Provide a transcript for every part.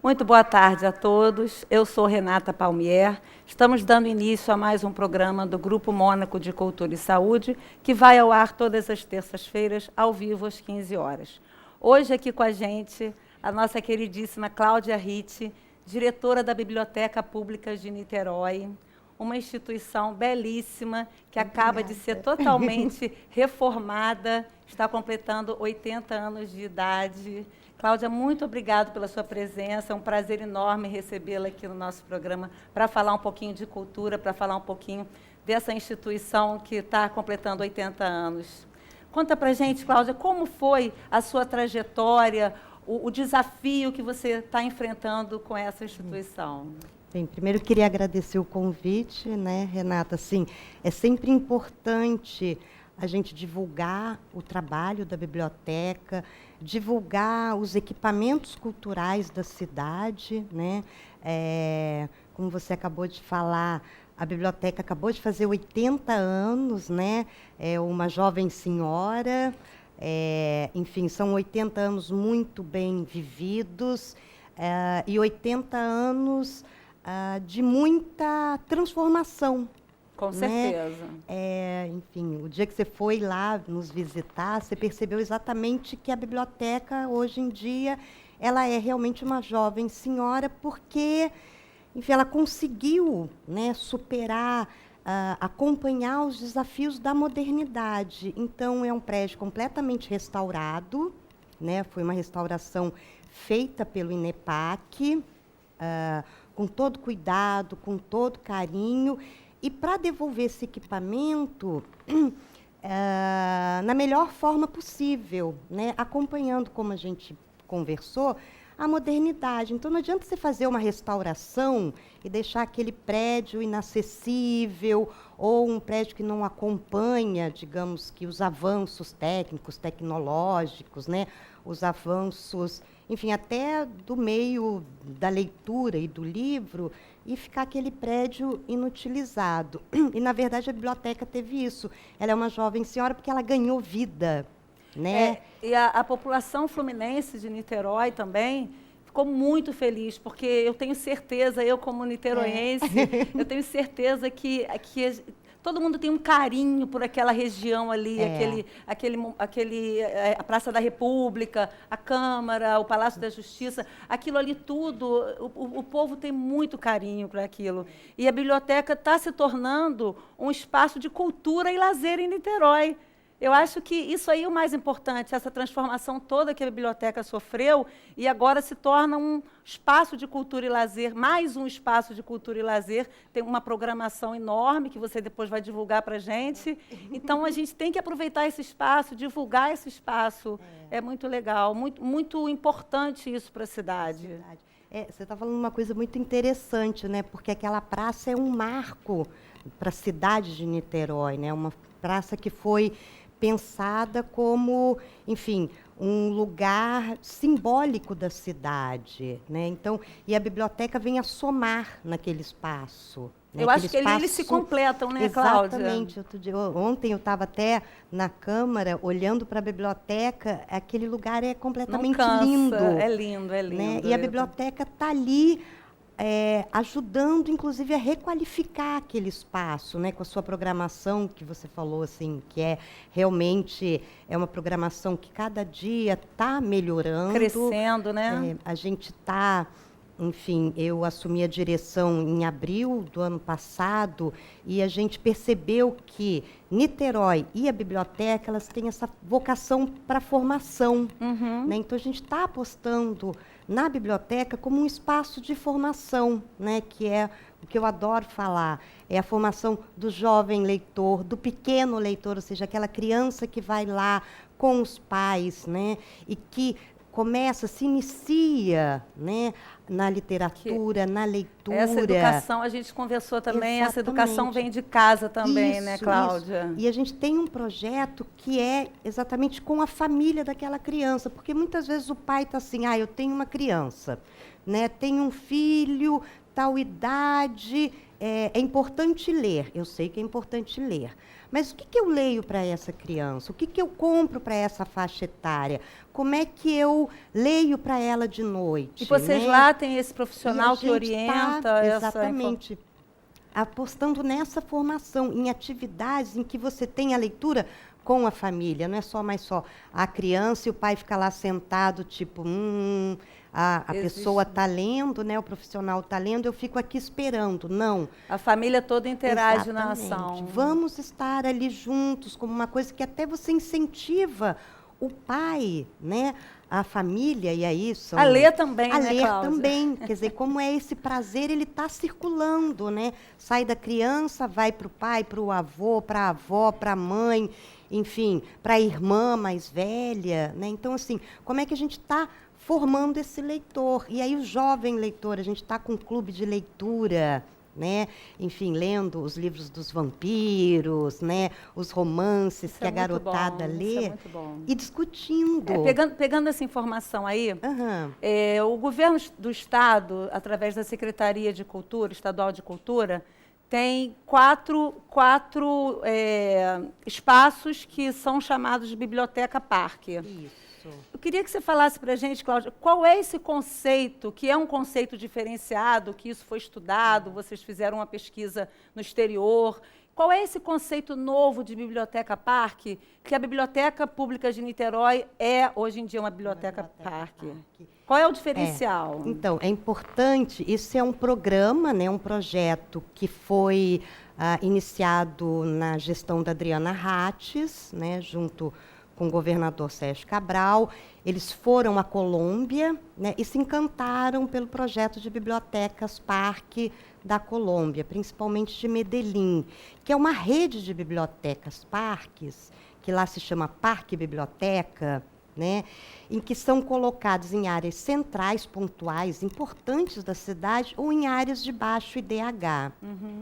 Muito boa tarde a todos. Eu sou Renata Palmier. Estamos dando início a mais um programa do Grupo Mônaco de Cultura e Saúde, que vai ao ar todas as terças-feiras, ao vivo, às 15 horas. Hoje aqui com a gente, a nossa queridíssima Cláudia Ritt, diretora da Biblioteca Pública de Niterói, uma instituição belíssima que acaba de ser totalmente reformada, está completando 80 anos de idade. Cláudia, muito obrigada pela sua presença, é um prazer enorme recebê-la aqui no nosso programa para falar um pouquinho de cultura, para falar um pouquinho dessa instituição que está completando 80 anos. Conta para a gente, Cláudia, como foi a sua trajetória, o desafio que você está enfrentando com essa instituição? Bem, primeiro eu queria agradecer o convite, né, Renata? Assim, é sempre importante a gente divulgar o trabalho da biblioteca, divulgar os equipamentos culturais da cidade, né? Como você acabou de falar, a biblioteca acabou de fazer 80 anos, né? É uma jovem senhora, enfim, são 80 anos muito bem vividos e 80 anos de muita transformação. Com certeza. Enfim, o dia que você foi lá nos visitar, você percebeu exatamente que a biblioteca, hoje em dia, ela é realmente uma jovem senhora, porque, enfim, ela conseguiu, né, superar, acompanhar os desafios da modernidade. Então, é um prédio completamente restaurado, né, foi uma restauração feita pelo INEPAC, com todo cuidado, com todo carinho. E para devolver esse equipamento na melhor forma possível, né? Acompanhando, como a gente conversou, a modernidade. Então, não adianta você fazer uma restauração e deixar aquele prédio inacessível ou um prédio que não acompanha, digamos, que os avanços técnicos, tecnológicos, né? Os avanços, enfim, até do meio da leitura e do livro, e ficar aquele prédio inutilizado. E, na verdade, a biblioteca teve isso. Ela é uma jovem senhora porque ela ganhou vida, né? E a população fluminense de Niterói também ficou muito feliz, porque eu tenho certeza, eu como niteroense, eu tenho certeza que todo mundo tem um carinho por aquela região ali, a Praça da República, a Câmara, o Palácio da Justiça, aquilo ali tudo, o povo tem muito carinho por aquilo. E a biblioteca está se tornando um espaço de cultura e lazer em Niterói. Eu acho que isso aí é o mais importante, essa transformação toda que a biblioteca sofreu e agora se torna um espaço de cultura e lazer, mais um espaço de cultura e lazer, tem uma programação enorme que você depois vai divulgar para a gente. Então, a gente tem que aproveitar esse espaço, divulgar esse espaço. É muito legal, muito, muito importante isso para a cidade. Você está falando uma coisa muito interessante, né? Porque aquela praça é um marco para a cidade de Niterói, né? Uma praça que foi pensada como, enfim, um lugar simbólico da cidade, né? Então, e a biblioteca vem a somar naquele espaço. Né? Eu acho que eles se completam, né, Cláudia? Exatamente. Ontem eu estava até na Câmara, olhando para a biblioteca, aquele lugar é completamente lindo. É lindo, é lindo. Né? E a biblioteca está ali, ajudando, inclusive, a requalificar aquele espaço, né, com a sua programação, que você falou, assim, que realmente é uma programação que cada dia está melhorando. Crescendo, né? A gente está, enfim, eu assumi a direção em abril do ano passado e a gente percebeu que Niterói e a biblioteca, elas têm essa vocação para formação. Né? Então, a gente está apostando na biblioteca como um espaço de formação, né, que é o que eu adoro falar, é a formação do jovem leitor, do pequeno leitor, ou seja, aquela criança que vai lá com os pais, né, e que se inicia, né, na literatura, na leitura. Essa educação, a gente conversou também, essa educação vem de casa também, né, Cláudia? Isso. E a gente tem um projeto que é exatamente com a família daquela criança, porque muitas vezes o pai está assim, eu tenho uma criança, né, tenho um filho, tal idade é importante ler. Eu sei que é importante ler. Mas o que eu leio para essa criança? O que eu compro para essa faixa etária? Como é que eu leio para ela de noite? E vocês, né? lá têm esse profissional que orienta Exatamente. Apostando nessa formação, em atividades em que você tem a leitura com a família, não é só a criança e o pai fica lá sentado, tipo, a pessoa está lendo, né, o profissional está lendo, eu fico aqui esperando. Não. A família toda interage na Exatamente. ação. Vamos estar ali juntos, como uma coisa que até você incentiva o pai, né, a família, e aí são... A ler também, a né, ler Cláudia? também, quer dizer, como é esse prazer, ele está circulando, né? Sai da criança, vai para o pai, para o avô, para a avó, para a mãe, enfim, para a irmã mais velha, né? Então, assim, como é que a gente está formando esse leitor? E aí o jovem leitor, a gente está com um clube de leitura, né? Enfim, lendo os livros dos vampiros, né? Os romances que a garotada lê e discutindo. Pegando essa informação aí, o governo do Estado, através da Secretaria de Cultura, Estadual de Cultura, tem quatro espaços que são chamados de Biblioteca Parque. Isso. Eu queria que você falasse para a gente, Cláudia, qual é esse conceito, que é um conceito diferenciado, que isso foi estudado, vocês fizeram uma pesquisa no exterior. Qual é esse conceito novo de biblioteca parque, que a Biblioteca Pública de Niterói é, hoje em dia, uma biblioteca parque? Qual é o diferencial? Então, é importante, isso é um programa, né, um projeto que foi iniciado na gestão da Adriana Rates, né, junto com o governador Sérgio Cabral. Eles foram à Colômbia, né, e se encantaram pelo projeto de bibliotecas parque da Colômbia, principalmente de Medellín, que é uma rede de bibliotecas parques, que lá se chama Parque Biblioteca, né, em que são colocados em áreas centrais, pontuais, importantes da cidade, ou em áreas de baixo IDH.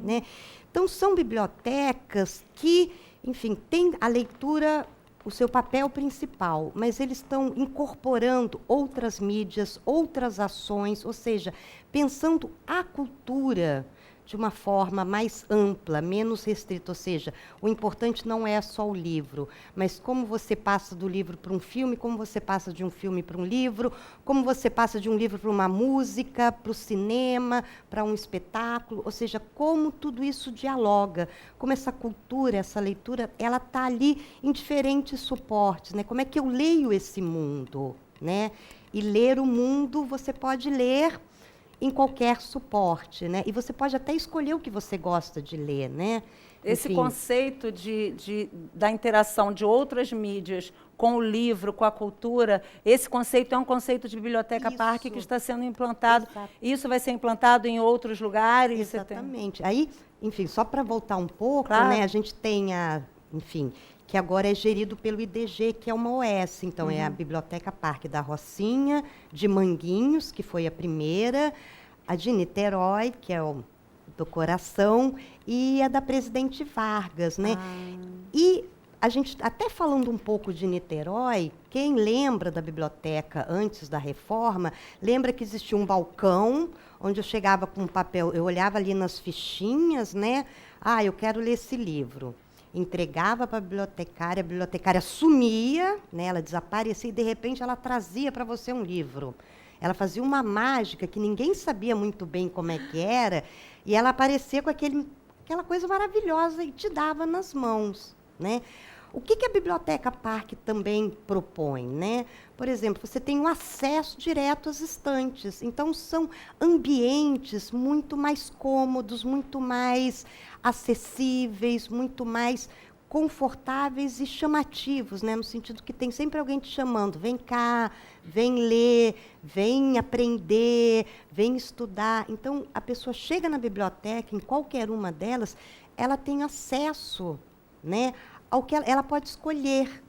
Né? Então, são bibliotecas que, enfim, têm a leitura o seu papel principal, mas eles estão incorporando outras mídias, outras ações, ou seja, pensando a cultura de uma forma mais ampla, menos restrita, ou seja, o importante não é só o livro, mas como você passa do livro para um filme, como você passa de um filme para um livro, como você passa de um livro para uma música, para o cinema, para um espetáculo, ou seja, como tudo isso dialoga, como essa cultura, essa leitura, ela está ali em diferentes suportes, né? Como é que eu leio esse mundo, né? E ler o mundo, você pode ler em qualquer suporte, né? E você pode até escolher o que você gosta de ler, né? Esse Enfim. conceito da interação de outras mídias com o livro, com a cultura, esse conceito é um conceito de biblioteca parque que está sendo implantado. Exato. Isso vai ser implantado em outros lugares? Exatamente. Aí, enfim, só para voltar um pouco, Claro. né? A gente tem que agora é gerido pelo IDG, que é uma OS. Então, é a Biblioteca Parque da Rocinha, de Manguinhos, que foi a primeira, a de Niterói, que é o do Coração, e a da Presidente Vargas, né? E a gente, até falando um pouco de Niterói, quem lembra da biblioteca antes da reforma, lembra que existia um balcão, onde eu chegava com um papel, eu olhava ali nas fichinhas, né? Eu quero ler esse livro. Entregava para a bibliotecária sumia, né, ela desaparecia e, de repente, ela trazia para você um livro. Ela fazia uma mágica que ninguém sabia muito bem como é que era, e ela aparecia com aquela coisa maravilhosa e te dava nas mãos. Né? O que a Biblioteca Parque também propõe? Né? Por exemplo, você tem um acesso direto às estantes. Então, são ambientes muito mais cômodos, muito mais acessíveis, muito mais confortáveis e chamativos, né? No sentido que tem sempre alguém te chamando. Vem cá, vem ler, vem aprender, vem estudar. Então, a pessoa chega na biblioteca, em qualquer uma delas, ela tem acesso, né, ao que ela pode escolher.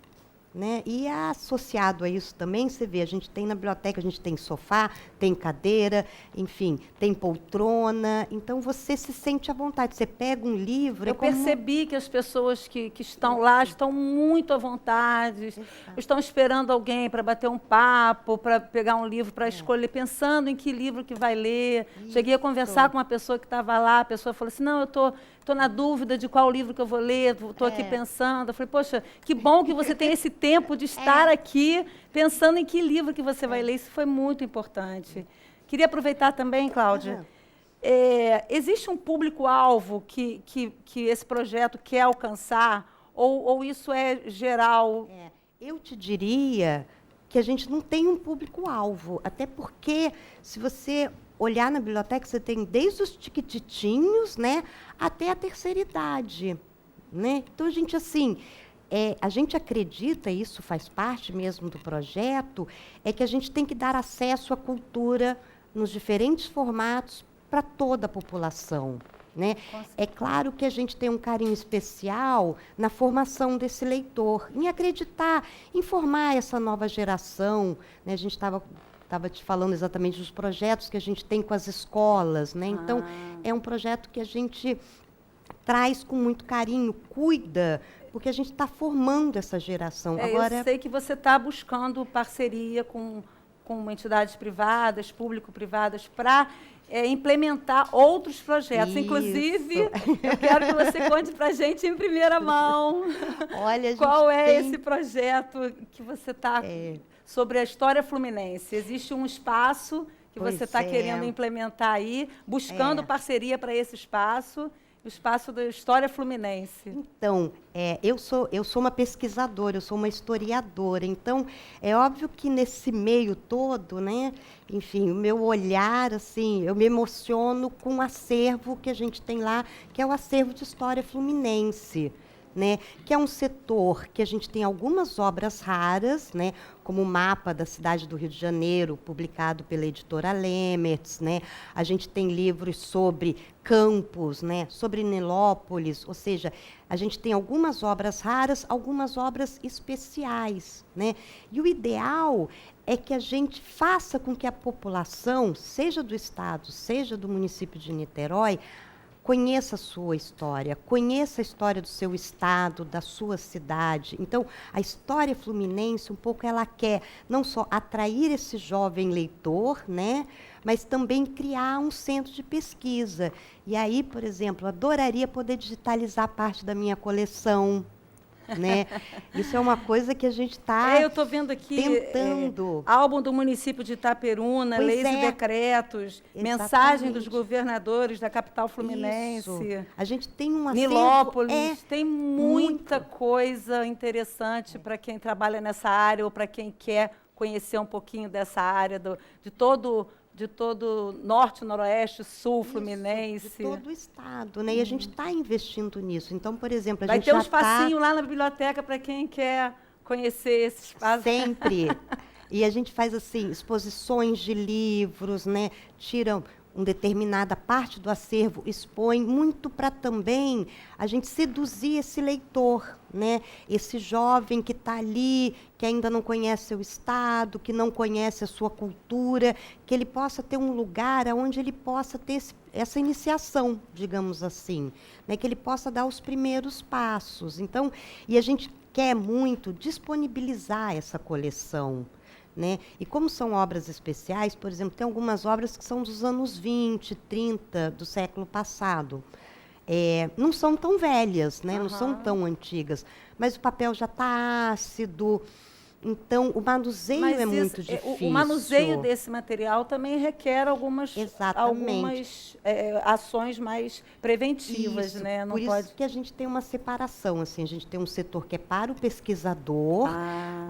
né? E associado a isso também, você vê, a gente tem na biblioteca, a gente tem sofá, tem cadeira, enfim, tem poltrona. Então, você se sente à vontade. Você pega um livro... Eu percebi que as pessoas que estão lá estão muito à vontade, estão esperando alguém para bater um papo, para pegar um livro para escolher, pensando em que livro que vai ler. Cheguei a conversar com uma pessoa que estava lá, a pessoa falou assim, não, eu estou na dúvida de qual livro que eu vou ler, estou aqui pensando. Eu falei, poxa, que bom que você tem esse tempo de estar aqui pensando em que livro que você vai ler. Isso foi muito importante. Queria aproveitar também, Cláudia, existe um público-alvo que esse projeto quer alcançar, ou isso é geral? Eu te diria que a gente não tem um público-alvo, até porque, se você olhar na biblioteca, você tem desde os tiquititinhos, né, até a terceira idade, né? Então, a gente, assim, a gente acredita, e isso faz parte mesmo do projeto, é que a gente tem que dar acesso à cultura nos diferentes formatos para toda a população, né? É claro que a gente tem um carinho especial na formação desse leitor, em acreditar, em formar essa nova geração, né? A gente estava te falando exatamente dos projetos que a gente tem com as escolas, né? Então, é um projeto que a gente traz com muito carinho, cuida, porque a gente está formando essa geração. Agora, eu sei que você está buscando parceria com entidades privadas, público-privadas, para implementar outros projetos. Isso. Inclusive, eu quero que você conte para a gente em primeira mão. Olha, qual é esse projeto que você está... sobre a história fluminense. Existe um espaço que você está querendo implementar aí, buscando parceria para esse espaço, o espaço da história fluminense. Então, eu sou uma pesquisadora, eu sou uma historiadora, então é óbvio que nesse meio todo, né, enfim, o meu olhar, assim, eu me emociono com o acervo que a gente tem lá, que é o acervo de história fluminense, né, que é um setor que a gente tem algumas obras raras, né, como o mapa da cidade do Rio de Janeiro, publicado pela editora Lemertz, né? A gente tem livros sobre Campos, né, sobre Nilópolis, ou seja, a gente tem algumas obras raras, algumas obras especiais, né? E o ideal é que a gente faça com que a população, seja do estado, seja do município de Niterói, conheça a sua história, conheça a história do seu estado, da sua cidade. Então, a história fluminense, um pouco, ela quer não só atrair esse jovem leitor, né, mas também criar um centro de pesquisa. E aí, por exemplo, adoraria poder digitalizar parte da minha coleção, né? Isso é uma coisa que a gente está eu estou vendo aqui tentando. Álbum do município de Itaperuna, leis e decretos, mensagem dos governadores da capital fluminense. Isso. A gente tem um acervo, Nilópolis, tem muita coisa interessante para quem trabalha nessa área ou para quem quer conhecer um pouquinho dessa área de todo norte, noroeste, sul, fluminense. De todo o estado, né? E a gente está investindo nisso. Então, por exemplo, a vai gente ter um espacinho lá na biblioteca para quem quer conhecer esse espaço. Sempre. E a gente faz, assim, exposições de livros, né? Tiram uma determinada parte do acervo, expõe muito para também a gente seduzir esse leitor, né? Esse jovem que está ali, que ainda não conhece seu estado, que não conhece a sua cultura, que ele possa ter um lugar onde ele possa ter essa iniciação, digamos assim, né? Que ele possa dar os primeiros passos. Então, e a gente quer muito disponibilizar essa coleção, né? E como são obras especiais, por exemplo, tem algumas obras que são dos anos 20, 30 do século passado. Não são tão velhas, né? Não são tão antigas, mas o papel já está ácido, então o manuseio é muito difícil. O manuseio desse material também requer algumas ações mais preventivas, isso, né? Não por pode... isso que a gente tem uma separação, assim, a gente tem um setor que é para o pesquisador,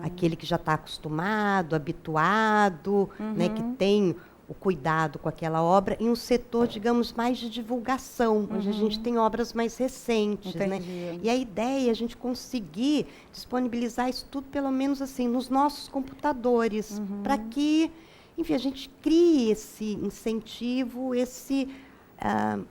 aquele que já está acostumado, habituado, né, que tem o cuidado com aquela obra, e um setor, digamos, mais de divulgação, onde a gente tem obras mais recentes, né? E a ideia é a gente conseguir disponibilizar isso tudo, pelo menos assim, nos nossos computadores, para que, enfim, a gente crie esse incentivo, esse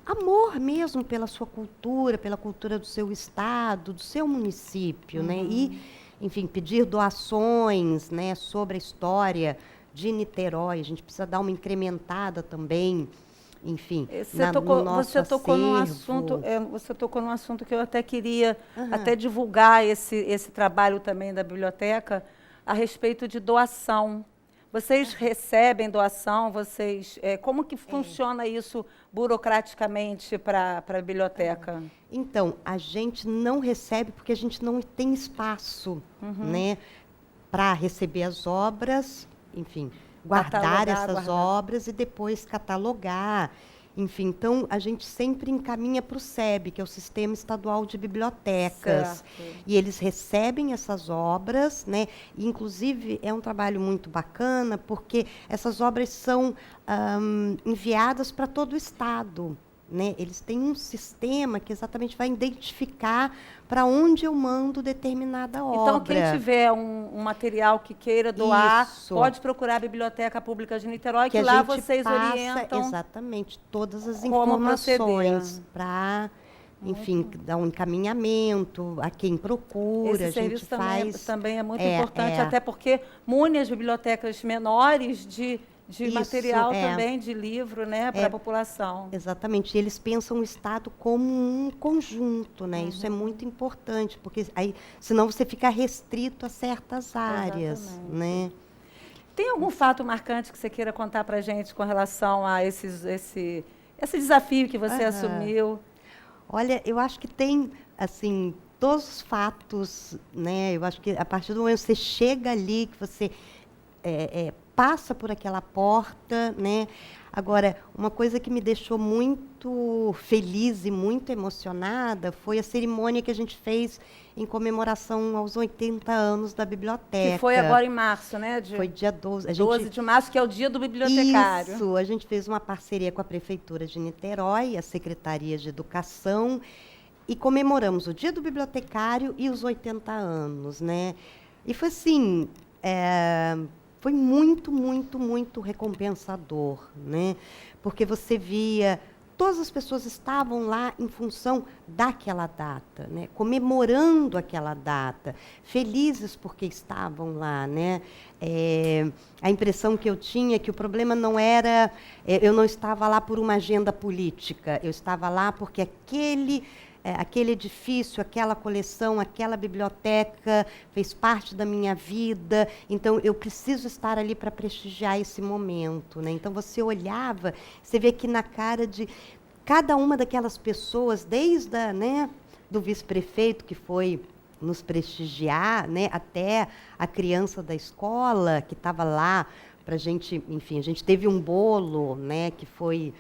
amor mesmo pela sua cultura, pela cultura do seu estado, do seu município, né? E enfim, pedir doações, né, sobre a história de Niterói. A gente precisa dar uma incrementada também, enfim, no nosso acervo. Você tocou num assunto que eu até queria até divulgar esse trabalho também da biblioteca a respeito de doação. Vocês recebem doação? Como que funciona isso burocraticamente para a biblioteca? Então, a gente não recebe porque a gente não tem espaço, né, para receber as obras, enfim, guardar essas obras e depois catalogar. Enfim, então, a gente sempre encaminha para o SEB, que é o Sistema Estadual de Bibliotecas. Certo. E eles recebem essas obras, né? E, inclusive, é um trabalho muito bacana, porque essas obras são enviadas para todo o Estado. Né? Eles têm um sistema que exatamente vai identificar para onde eu mando determinada obra. Então, quem tiver um material que queira doar, pode procurar a Biblioteca Pública de Niterói, que lá vocês orientam exatamente todas as informações para, enfim, dar um encaminhamento a quem procura. Esse serviço também é muito importante, até porque mune as bibliotecas menores de material também, de livro, né, para a população. Exatamente. E eles pensam o Estado como um conjunto, né? Isso é muito importante, porque aí, senão você fica restrito a certas áreas, né? Tem algum fato marcante que você queira contar para a gente com relação a esse desafio que você assumiu? Olha, eu acho que tem, assim, todos os fatos, né? Eu acho que a partir do momento que você chega ali, que você passa por aquela porta, né? Agora, uma coisa que me deixou muito feliz e muito emocionada foi a cerimônia que a gente fez em comemoração aos 80 anos da biblioteca. Que foi agora em março, né? Foi dia 12. 12 de março, que é o dia do bibliotecário. Isso, a gente fez uma parceria com a Prefeitura de Niterói, a Secretaria de Educação, e comemoramos o dia do bibliotecário e os 80 anos, né? E foi assim... foi muito, muito, muito recompensador, né? Porque você via, todas as pessoas estavam lá em função daquela data, né? Comemorando aquela data, felizes porque estavam lá, né? A impressão que eu tinha é que o problema não era, eu não estava lá por uma agenda política, eu estava lá porque aquele edifício, aquela coleção, aquela biblioteca fez parte da minha vida, então eu preciso estar ali para prestigiar esse momento, né? Então você olhava, você vê que na cara de cada uma daquelas pessoas, desde do vice-prefeito que foi nos prestigiar, né, até a criança da escola que estava lá para a gente, enfim, a gente teve um bolo, né, que foi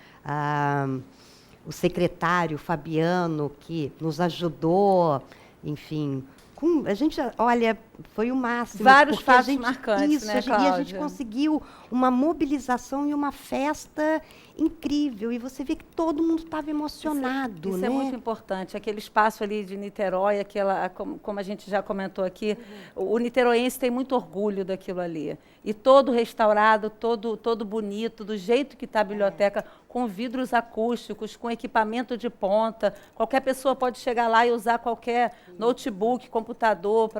o secretário Fabiano, que nos ajudou, enfim. A gente, olha, foi o máximo. Vários fatos marcantes, né, Cláudia? E a gente conseguiu uma mobilização e uma festa incrível. E você vê que todo mundo estava emocionado, isso né? É muito importante. Aquele espaço ali de Niterói, como a gente já comentou aqui, o niteroense tem muito orgulho daquilo ali. E todo restaurado, todo bonito, do jeito que está a biblioteca, com vidros acústicos, com equipamento de ponta. Qualquer pessoa pode chegar lá e usar qualquer notebook, computador,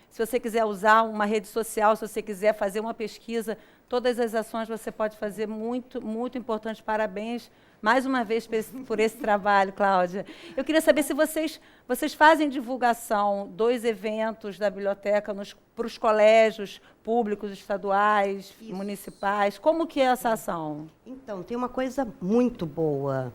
se você quiser usar uma rede social, se você quiser fazer uma pesquisa, todas as ações você pode fazer, muito, muito importante. Parabéns, mais uma vez, por esse trabalho, Cláudia. Eu queria saber se vocês fazem divulgação dos eventos da biblioteca para os colégios públicos, estaduais, municipais. Como que é essa ação? Então, tem uma coisa muito boa,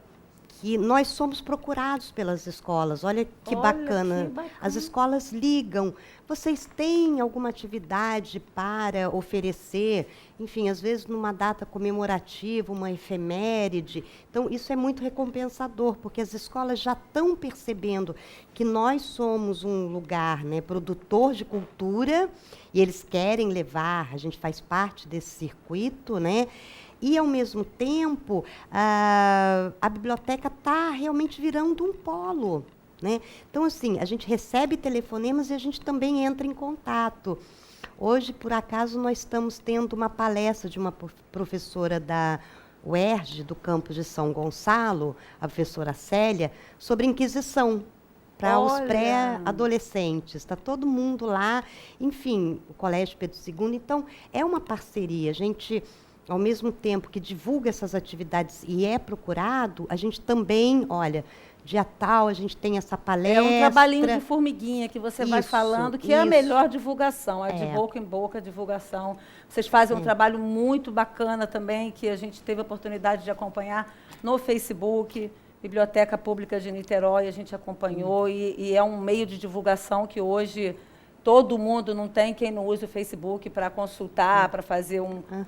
que nós somos procurados pelas escolas. Olha que bacana. As escolas ligam. Vocês têm alguma atividade para oferecer? Enfim, às vezes numa data comemorativa, uma efeméride. Então, isso é muito recompensador, porque as escolas já estão percebendo que nós somos um lugar, né, produtor de cultura, e eles querem levar, a gente faz parte desse circuito, né? E, ao mesmo tempo, a biblioteca está realmente virando um polo, né? Então, assim, a gente recebe telefonemas e a gente também entra em contato. Hoje, por acaso, nós estamos tendo uma palestra de uma professora da UERJ, do campus de São Gonçalo, a professora Célia, sobre Inquisição, para os Olha. pré-adolescentes. Está todo mundo lá, enfim, o Colégio Pedro II. Então, é uma parceria. A gente, ao mesmo tempo que divulga essas atividades e é procurado, a gente também, olha, dia tal, a gente tem essa palestra. É um trabalhinho de formiguinha que você vai falando, que é a melhor divulgação, é de boca em boca a divulgação. Vocês fazem um trabalho muito bacana também, que a gente teve a oportunidade de acompanhar no Facebook, Biblioteca Pública de Niterói, a gente acompanhou, e é um meio de divulgação que hoje todo mundo não tem quem não use o Facebook para consultar, para fazer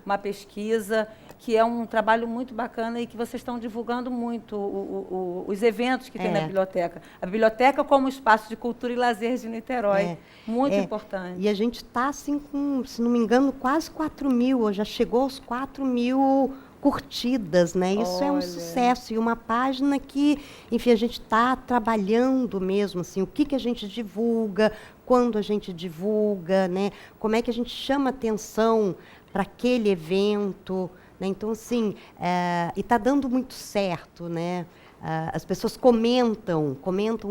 uma pesquisa, que é um trabalho muito bacana e que vocês estão divulgando muito os eventos que tem na biblioteca. A biblioteca como espaço de cultura e lazer de Niterói. Muito importante. E a gente está, assim, com, se não me engano, quase 4.000, ou já chegou aos 4.000 curtidas, né? Isso é um sucesso. E uma página que, enfim, a gente está trabalhando mesmo, assim, o que a gente divulga, quando a gente divulga, né? Como é que a gente chama atenção para aquele evento, né? Então, assim, e está dando muito certo, né? As pessoas comentam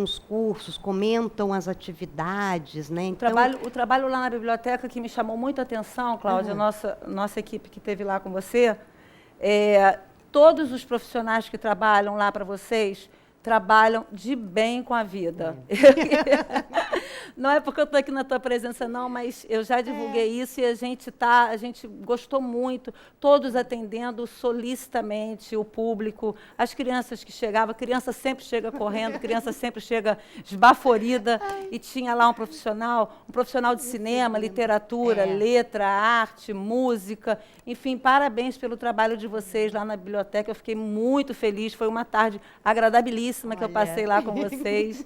os cursos, comentam as atividades, né? Então, o trabalho lá na biblioteca que me chamou muita atenção, Cláudia, nossa equipe que esteve lá com você, todos os profissionais que trabalham lá para vocês trabalham de bem com a vida. Não é porque eu estou aqui na tua presença, não, mas eu já divulguei isso e a gente gostou muito, todos atendendo solicitamente o público, as crianças que chegavam, a criança sempre chega correndo, a criança sempre chega esbaforida, e tinha lá um profissional de cinema, literatura, letra, arte, música, enfim, parabéns pelo trabalho de vocês lá na biblioteca, eu fiquei muito feliz, foi uma tarde agradabilíssima que eu passei lá com vocês.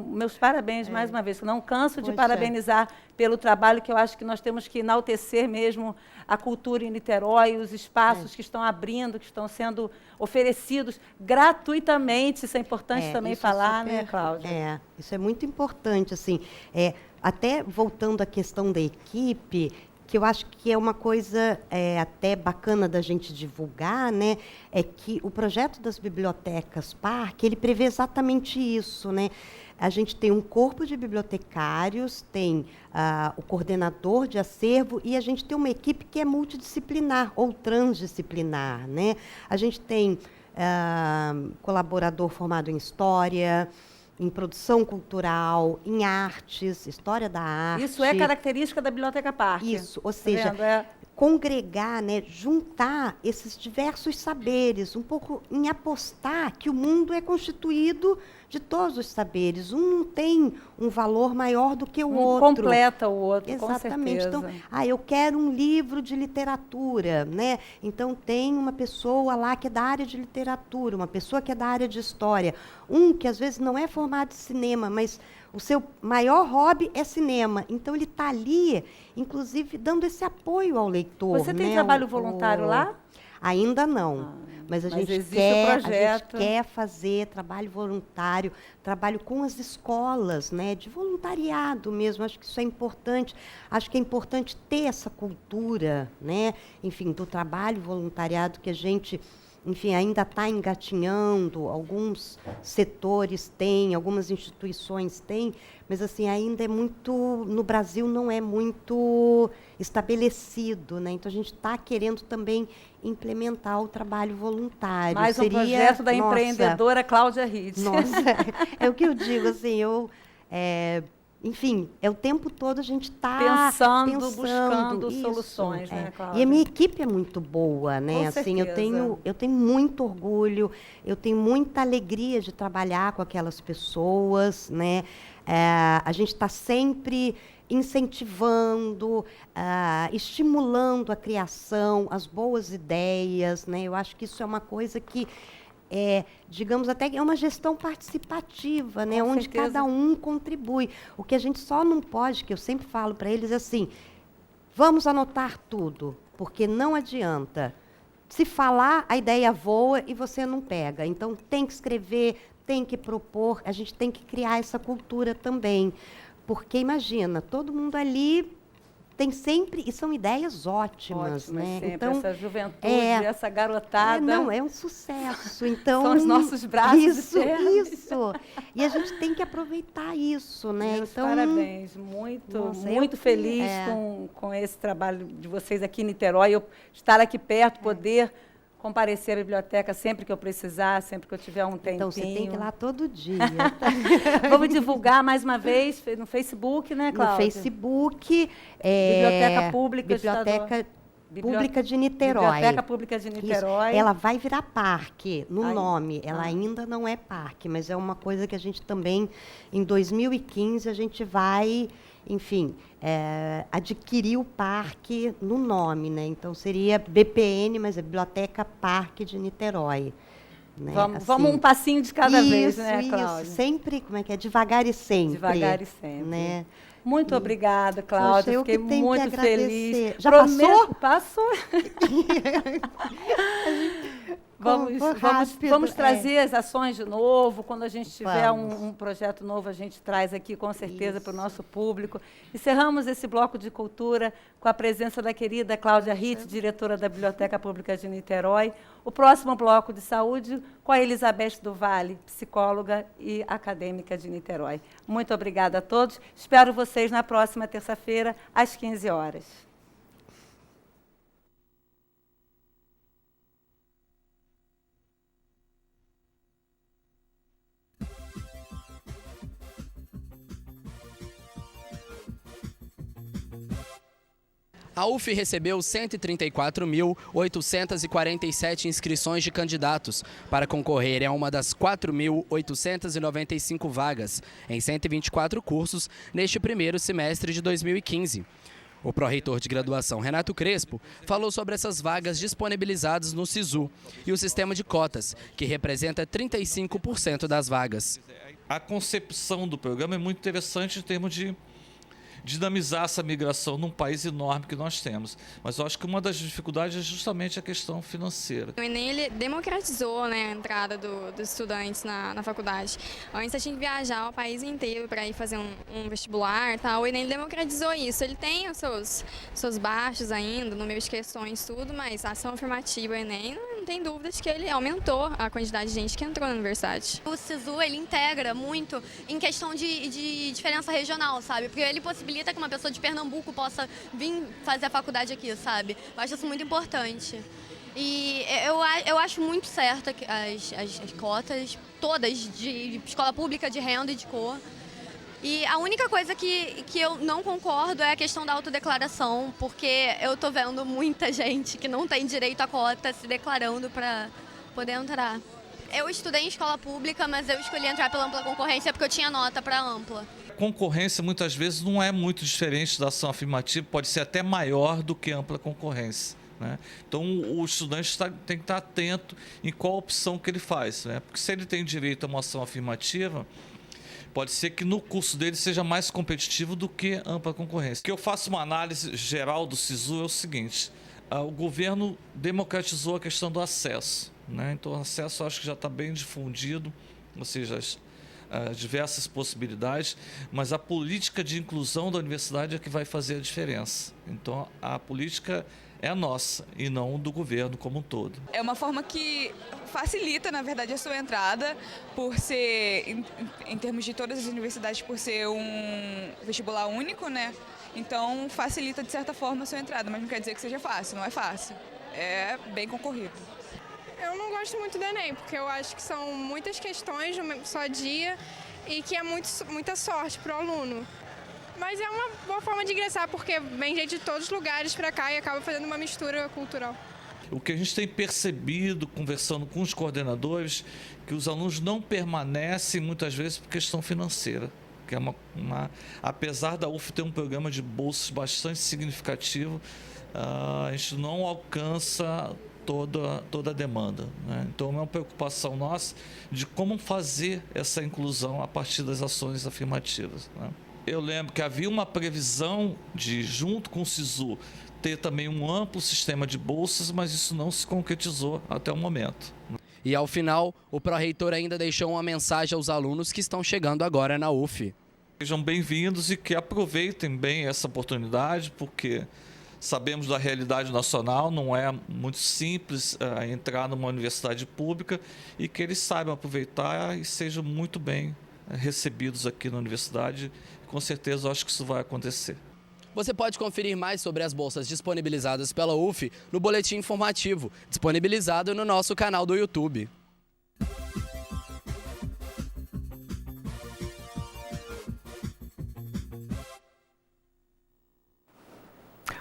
Meus parabéns mais uma vez. Não canso de parabenizar pelo trabalho, que eu acho que nós temos que enaltecer mesmo a cultura em Niterói, os espaços que estão abrindo, que estão sendo oferecidos gratuitamente. Isso é importante também falar, né, Cláudia? Isso é muito importante. Assim, até voltando à questão da equipe, que eu acho que é uma coisa até bacana da gente divulgar, né, é que o projeto das bibliotecas Parque, ele prevê exatamente isso, né? A gente tem um corpo de bibliotecários, tem o coordenador de acervo e a gente tem uma equipe que é multidisciplinar ou transdisciplinar, né? A gente tem colaborador formado em história, em produção cultural, em artes, história da arte. Isso é característica da Biblioteca Parque. Isso, ou seja, congregar, né, juntar esses diversos saberes, um pouco em apostar que o mundo é constituído de todos os saberes. Um não tem um valor maior do que o outro. Completa o outro, exatamente. Com certeza. Então, eu quero um livro de literatura, né? Então tem uma pessoa lá que é da área de literatura, uma pessoa que é da área de história, um que às vezes não é formado em cinema, mas o seu maior hobby é cinema. Então ele está ali, inclusive, dando esse apoio ao leitor. Você tem trabalho voluntário lá? Ainda não. Mas a gente quer fazer trabalho voluntário, trabalho com as escolas, né, de voluntariado mesmo. Acho que isso é importante. Acho que é importante ter essa cultura, né, enfim, do trabalho voluntariado que a gente, enfim, ainda está engatinhando, alguns setores têm, algumas instituições têm, mas assim, ainda é muito, no Brasil não é muito estabelecido, né? Então a gente está querendo também implementar o trabalho voluntário. Mais um projeto da empreendedora Cláudia Ritt. Nossa, é o que eu digo, assim, enfim, o tempo todo a gente está pensando, buscando soluções, né, Cláudia? E a minha equipe é muito boa, né? Com assim, certeza. eu tenho muito orgulho, eu tenho muita alegria de trabalhar com aquelas pessoas, né? A gente está sempre incentivando, estimulando a criação, as boas ideias, né? Eu acho que isso é uma coisa que digamos, até é uma gestão participativa, né, onde cada um contribui. O que a gente só não pode, que eu sempre falo para eles, é assim, vamos anotar tudo, porque não adianta. Se falar, a ideia voa e você não pega. Então, tem que escrever, tem que propor, a gente tem que criar essa cultura também. Porque, imagina, todo mundo ali tem sempre, e são ideias ótimas, né? Sempre. Então, essa juventude, essa garotada. Não, é um sucesso. Então, são os nossos braços. Isso. E a gente tem que aproveitar isso, né? Meus então, parabéns. Muito feliz com esse trabalho de vocês aqui em Niterói. Eu estar aqui perto, poder comparecer à biblioteca sempre que eu precisar, sempre que eu tiver um tempinho. Então, você tem que ir lá todo dia. Vamos divulgar mais uma vez no Facebook, né, Cláudia? No Facebook. Biblioteca Pública Pública de Niterói. Biblioteca Pública de Niterói. Isso. Ela vai virar parque no nome. Ela ainda não é parque, mas é uma coisa que a gente também, em 2015, a gente vai, enfim, adquirir o parque no nome, né? Então, seria BPN, mas é Biblioteca Parque de Niterói. Né? Vamos um passinho de cada vez, né, Cláudia? Isso, sempre, devagar e sempre. Devagar e sempre. Né? Muito obrigada, Cláudia. Poxa, fiquei muito feliz. Já passou? Passou. Vamos trazer as ações de novo. Quando a gente tiver um projeto novo, a gente traz aqui, com certeza, para o nosso público. Encerramos esse bloco de cultura com a presença da querida Cláudia Ritt, diretora da Biblioteca Pública de Niterói. O próximo bloco de saúde com a Elizabeth do Vale, psicóloga e acadêmica de Niterói. Muito obrigada a todos. Espero vocês na próxima terça-feira, às 15 horas. A UF recebeu 134.847 inscrições de candidatos para concorrer a uma das 4.895 vagas em 124 cursos neste primeiro semestre de 2015. O pró-reitor de graduação, Renato Crespo, falou sobre essas vagas disponibilizadas no SISU e o sistema de cotas, que representa 35% das vagas. A concepção do programa é muito interessante em termos de dinamizar essa migração num país enorme que nós temos. Mas eu acho que uma das dificuldades é justamente a questão financeira. O Enem ele democratizou, né, a entrada dos estudantes na faculdade. Antes você tinha que viajar o país inteiro para ir fazer um vestibular. Tá? O Enem democratizou isso. Ele tem os seus baixos ainda, número de questões, tudo, mas a ação afirmativa, o Enem, não tem dúvida de que ele aumentou a quantidade de gente que entrou na universidade. O SISU, ele integra muito em questão de diferença regional, sabe? Porque ele possibilita que uma pessoa de Pernambuco possa vir fazer a faculdade aqui, sabe? Eu acho isso muito importante. E eu acho muito certo as cotas, todas, de escola pública, de renda e de cor. E a única coisa que eu não concordo é a questão da autodeclaração, porque eu tô vendo muita gente que não tem direito à cota se declarando para poder entrar. Eu estudei em escola pública, mas eu escolhi entrar pela ampla concorrência porque eu tinha nota para ampla. Concorrência muitas vezes não é muito diferente da ação afirmativa, pode ser até maior do que ampla concorrência, né? Então o estudante tem que estar atento em qual opção que ele faz, né? Porque se ele tem direito a uma ação afirmativa, pode ser que no curso dele seja mais competitivo do que ampla concorrência. Que eu faço uma análise geral do SISU é o seguinte: o governo democratizou a questão do acesso, né? Então o acesso eu acho que já está bem difundido, ou seja, diversas possibilidades, mas a política de inclusão da universidade é que vai fazer a diferença. Então, a política é a nossa e não do governo como um todo. É uma forma que facilita, na verdade, a sua entrada, por ser, em termos de todas as universidades, por ser um vestibular único, né? Então, facilita, de certa forma, a sua entrada, mas não quer dizer que seja fácil, não é fácil. É bem concorrido. Eu não gosto muito do Enem, porque eu acho que são muitas questões de um só dia e que é muita sorte para o aluno. Mas é uma boa forma de ingressar, porque vem gente de todos os lugares para cá e acaba fazendo uma mistura cultural. O que a gente tem percebido, conversando com os coordenadores, que os alunos não permanecem muitas vezes por questão financeira. Que é apesar da UF ter um programa de bolsas bastante significativo, a gente não alcança toda a demanda, né? Então é uma preocupação nossa de como fazer essa inclusão a partir das ações afirmativas, né? Eu lembro que havia uma previsão de, junto com o SISU, ter também um amplo sistema de bolsas, mas isso não se concretizou até o momento. E ao final, o pró-reitor ainda deixou uma mensagem aos alunos que estão chegando agora na UF. Sejam bem-vindos e que aproveitem bem essa oportunidade, porque sabemos da realidade nacional, não é muito simples entrar numa universidade pública, e que eles saibam aproveitar e sejam muito bem recebidos aqui na universidade. Com certeza, eu acho que isso vai acontecer. Você pode conferir mais sobre as bolsas disponibilizadas pela UF no boletim informativo, disponibilizado no nosso canal do YouTube.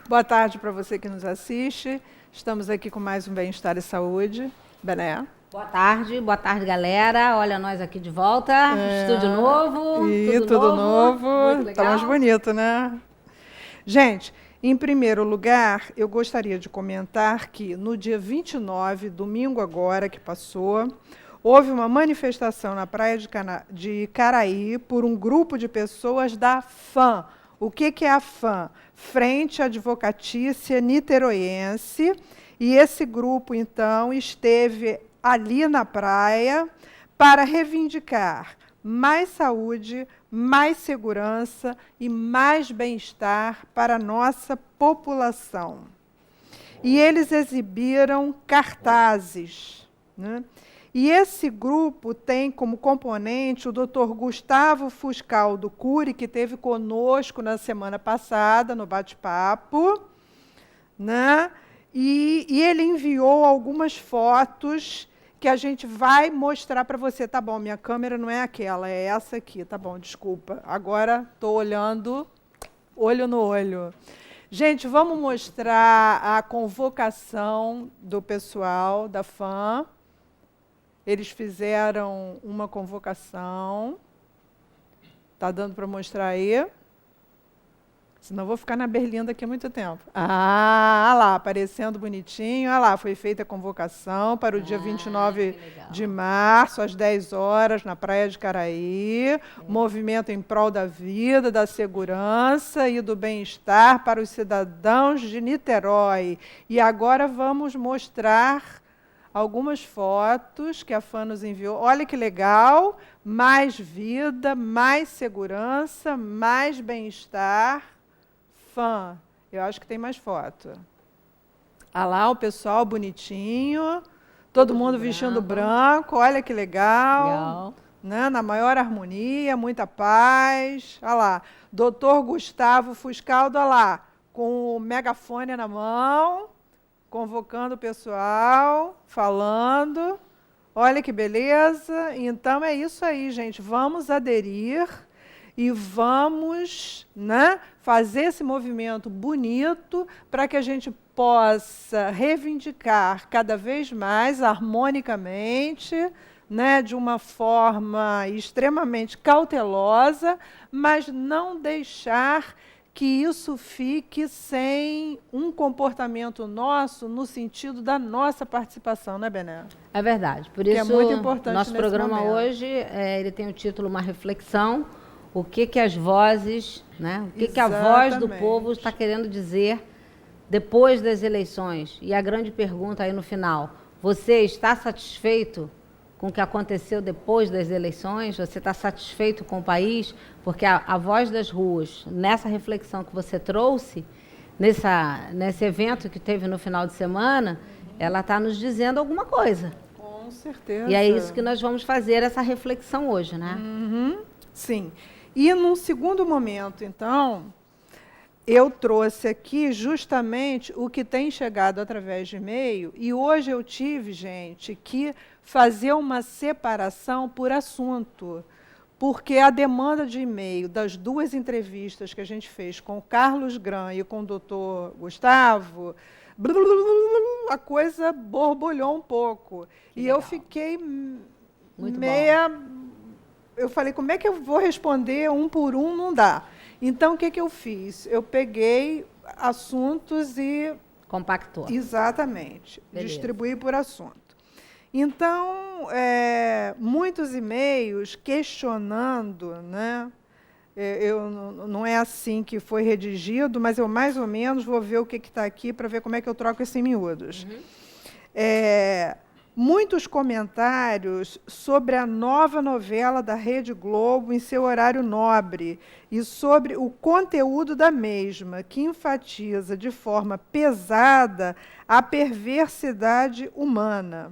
Boa tarde para você que nos assiste. Estamos aqui com mais um Bem-Estar e Saúde. Bené. Boa tarde, galera. Olha nós aqui de volta. Estúdio novo. Tudo novo. Tá mais bonito, né? Gente, em primeiro lugar, eu gostaria de comentar que no dia 29, domingo agora que passou, houve uma manifestação na praia de Caraí por um grupo de pessoas da FAM. O que é a FAM? Frente Advocatícia Niteroense. E esse grupo, então, esteve ali na praia para reivindicar mais saúde, mais segurança e mais bem-estar para a nossa população. E eles exibiram cartazes, né? E esse grupo tem como componente o Dr. Gustavo Fuscal do Cury, que esteve conosco na semana passada, no bate-papo, né? E ele enviou algumas fotos que a gente vai mostrar para você. Tá bom, minha câmera não é aquela, é essa aqui. Tá bom, desculpa. Agora estou olhando olho no olho. Gente, vamos mostrar a convocação do pessoal da FAM. Eles fizeram uma convocação. Está dando para mostrar aí? Senão eu vou ficar na berlinda aqui há muito tempo. Ah, lá, aparecendo bonitinho. Ah lá, foi feita a convocação para o dia 29 de março, às 10 horas, na Praia de Caraí. Movimento em prol da vida, da segurança e do bem-estar para os cidadãos de Niterói. E agora vamos mostrar algumas fotos que a FAM nos enviou. Olha que legal, mais vida, mais segurança, mais bem-estar. FAM, eu acho que tem mais foto. Ah lá, o pessoal bonitinho, todo mundo vestindo branco, olha que legal. Né? Na maior harmonia, muita paz. Olha lá, Dr. Gustavo Fuscaldo, olha lá, com o megafone na mão, convocando o pessoal, falando. Olha que beleza. Então é isso aí, gente. Vamos aderir e vamos, né, fazer esse movimento bonito para que a gente possa reivindicar cada vez mais harmonicamente, né, de uma forma extremamente cautelosa, mas não deixar que isso fique sem um comportamento nosso no sentido da nossa participação, né, Bené? É verdade. Por isso, é muito importante nosso programa momento. hoje, ele tem o título Uma Reflexão, o que as vozes, né, o que a voz do povo está querendo dizer depois das eleições. E a grande pergunta aí no final, você está satisfeito com o que aconteceu depois das eleições? Você está satisfeito com o país? Porque a voz das ruas, nessa reflexão que você trouxe, nesse evento que teve no final de semana, ela está nos dizendo alguma coisa. Com certeza. E é isso que nós vamos fazer, essa reflexão hoje, né? Uhum, sim. E num segundo momento, então, eu trouxe aqui justamente o que tem chegado através de e-mail, e hoje eu tive, gente, que fazer uma separação por assunto, porque a demanda de e-mail das duas entrevistas que a gente fez com o Carlos Gran e com o doutor Gustavo, a coisa borbulhou um pouco. Que legal. Eu fiquei muito meia... Bom. Eu falei, como é que eu vou responder um por um? Não dá. Então, o que eu fiz? Eu peguei assuntos e... compactou. Exatamente. Beleza. Distribuí por assunto. Então, muitos e-mails questionando, né? Não é assim que foi redigido, mas eu mais ou menos vou ver o que está aqui para ver como é que eu troco isso em miúdos. muitos comentários sobre a nova novela da Rede Globo em seu horário nobre e sobre o conteúdo da mesma, que enfatiza de forma pesada a perversidade humana.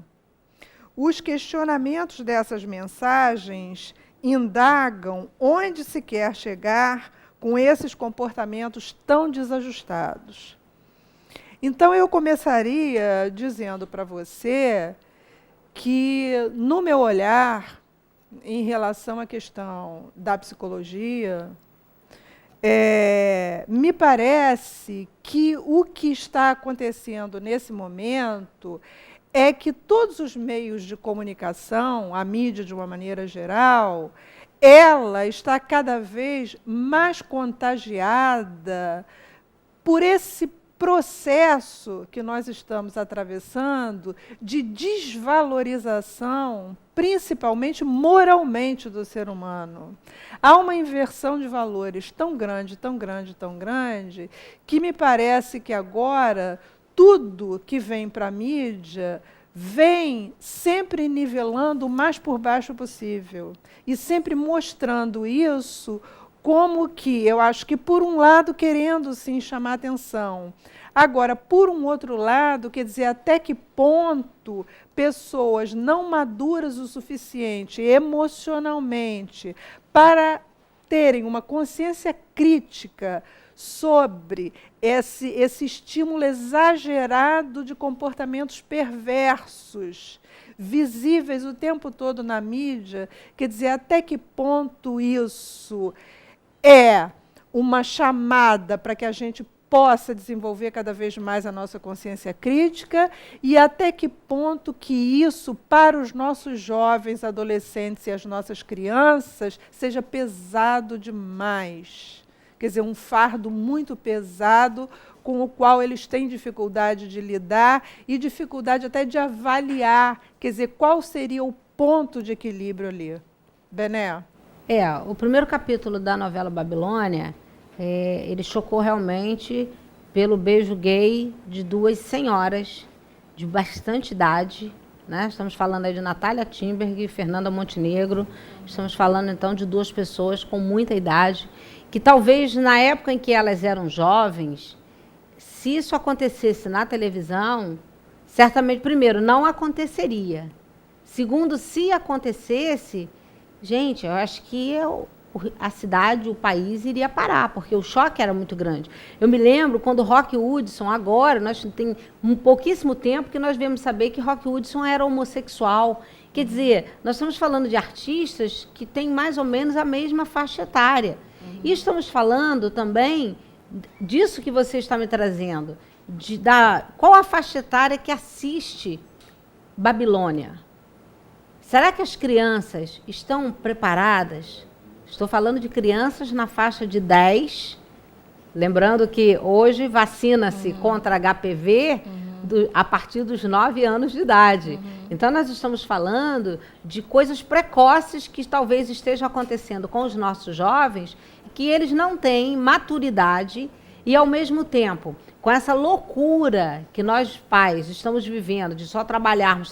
Os questionamentos dessas mensagens indagam onde se quer chegar com esses comportamentos tão desajustados. Então, eu começaria dizendo para você que, no meu olhar, em relação à questão da psicologia, me parece que o que está acontecendo nesse momento é que todos os meios de comunicação, a mídia de uma maneira geral, ela está cada vez mais contagiada por esse processo que nós estamos atravessando de desvalorização, principalmente moralmente, do ser humano. Há uma inversão de valores tão grande, tão grande, tão grande, que me parece que agora tudo que vem para a mídia vem sempre nivelando o mais por baixo possível e sempre mostrando isso como que, eu acho que, por um lado, querendo, sim, chamar atenção. Agora, por um outro lado, quer dizer, até que ponto pessoas não maduras o suficiente emocionalmente para terem uma consciência crítica sobre esse estímulo exagerado de comportamentos perversos, visíveis o tempo todo na mídia, quer dizer, até que ponto isso é uma chamada para que a gente possa desenvolver cada vez mais a nossa consciência crítica e até que ponto que isso, para os nossos jovens, adolescentes e as nossas crianças, seja pesado demais. Quer dizer, um fardo muito pesado com o qual eles têm dificuldade de lidar e dificuldade até de avaliar, quer dizer, qual seria o ponto de equilíbrio ali. Bené? O primeiro capítulo da novela Babilônia, ele chocou realmente pelo beijo gay de duas senhoras de bastante idade, né? Estamos falando aí de Natália Timberg e Fernanda Montenegro. Estamos falando, então, de duas pessoas com muita idade, que talvez na época em que elas eram jovens, se isso acontecesse na televisão, certamente, primeiro, não aconteceria. Segundo, se acontecesse, gente, eu acho que a cidade, o país iria parar, porque o choque era muito grande. Eu me lembro quando Rock Hudson, agora, nós tem um pouquíssimo tempo que nós viemos saber que Rock Hudson era homossexual. Quer dizer, nós estamos falando de artistas que têm mais ou menos a mesma faixa etária. E estamos falando também disso que você está me trazendo, qual a faixa etária que assiste Babilônia? Será que as crianças estão preparadas? Estou falando de crianças na faixa de 10, lembrando que hoje vacina-se contra HPV a partir dos 9 anos de idade. Então, nós estamos falando de coisas precoces que talvez estejam acontecendo com os nossos jovens, que eles não têm maturidade e, ao mesmo tempo, com essa loucura que nós pais estamos vivendo, de só trabalharmos,